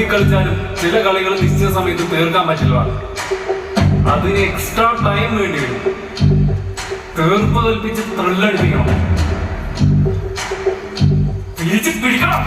കുത്തി കളിച്ചാലും ചില കളികൾ നിശ്ചിത സമയത്ത് തീർക്കാൻ പറ്റില്ല. അതിന് എക്സ്ട്രാ ടൈം വേണ്ടി വരും. തീർപ്പ് കൽപ്പിച്ച് ത്രില്ലടിപ്പിക്കണം, തിരിച്ച് പിടിക്കണം.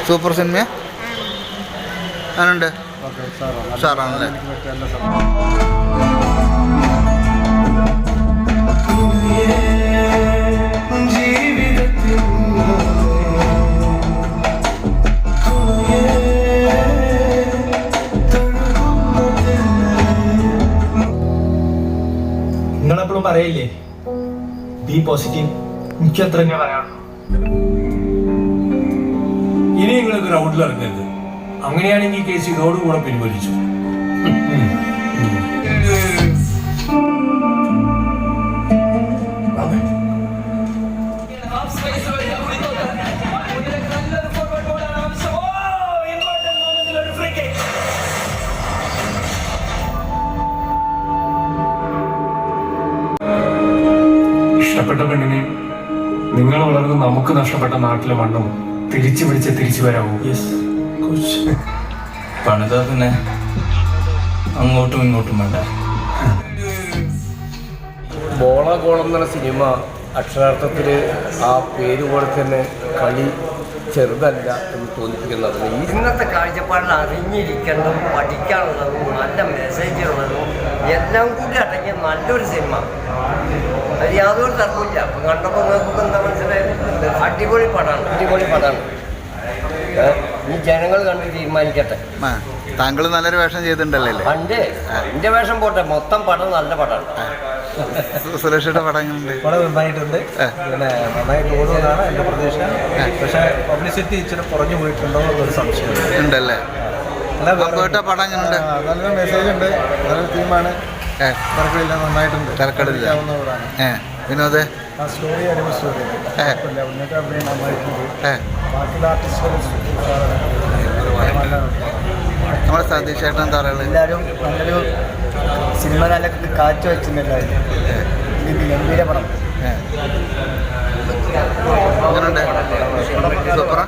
Super cinema ആണുണ്ട്, ഉഷാറാണല്ലേ? നിങ്ങളെപ്പോഴും പറയില്ലേ ബി പോസിറ്റീവ്, എനിക്ക് അത്ര തന്നെ പറയാനുള്ളൂ. ഇനി നിങ്ങൾ ഗ്രൗണ്ടിൽ ഇറങ്ങരുത്. അങ്ങനെയാണെങ്കിൽ ഈ കേസ് ഇതോടുകൂടെ പിൻവലിച്ചു. ഇഷ്ടപ്പെട്ട പെണ്ണിനെ നിങ്ങൾ വളർന്ന് നമുക്ക് നഷ്ടപ്പെട്ട നാട്ടിലെ മണ്ണും തിരിച്ചു പിടിച്ച് തിരിച്ചു വരാമോ? പണിതാ പിന്നെ അങ്ങോട്ടും ഇങ്ങോട്ടും വേണ്ട. ബോളഗോളം എന്ന സിനിമ അക്ഷരാർത്ഥത്തിൽ ആ പേര് പോലെ തന്നെ കളി ചെറുതല്ല എന്ന് തോന്നിപ്പിക്കുന്നത്. ഇന്നത്തെ കാഴ്ചപ്പാടിൽ അറിഞ്ഞിരിക്കേണ്ടതും പഠിക്കാനുള്ളതും നല്ല മെസ്സേജുള്ളതും എല്ലാം കൂടി അടങ്ങിയ നല്ലൊരു സിനിമ. അത് യാതൊരു തർക്കമില്ല. അപ്പം കണ്ടപ്പോൾ നോക്കുമ്പോൾ എന്താ മനസ്സിലായത്? അടിപൊളി പടമാണ്. ഈ ജനങ്ങൾ കണ്ട് തീരുമാനിക്കട്ടെ. താങ്കൾ നല്ലൊരു വേഷം ചെയ്തിട്ടുണ്ടല്ലേ? എൻ്റെ വേഷം പോട്ടെ, മൊത്തം പടം നല്ല പടമാണ്. സുരക്ഷയുടെ പടങ്ങളുണ്ട്, പടം നന്നായിട്ടുണ്ട്. പിന്നെ നന്നായിട്ട് ഓടുന്നതാണ് എൻ്റെ പ്രതീക്ഷ. പക്ഷേ പബ്ലിസിറ്റി ഇച്ചിരി കുറഞ്ഞു പോയിട്ടുണ്ടോ എന്നൊരു സംശയം ഉണ്ടല്ലേ? പടം എങ്ങനെയുണ്ട്? നല്ലൊരു മെസ്സേജ് ഉണ്ട്, നല്ലൊരു തീമാണ്. തിരക്കില്ല, നന്നായിട്ടുണ്ട്. തിരക്കടില്ല. വിനോദ് ആ സ്റ്റോറി അടിപൊളി സ്റ്റോറി, ഉന്നത അഭിനയം നന്നായിട്ടുണ്ട്. ബാക്കിയുള്ള ആർട്ടിസ്റ്റുകൾ നമ്മുടെ സതീഷ് ചേട്ടൻ എന്താ പറയുള്ളത്? എല്ലാവരും നല്ലൊരു സിനിമ നല്ല കാറ്റ് വെച്ചിട്ടുണ്ടായിരുന്നു. ഗംഭീര പടം. എങ്ങനെയുണ്ട്? സൂപ്പറാ.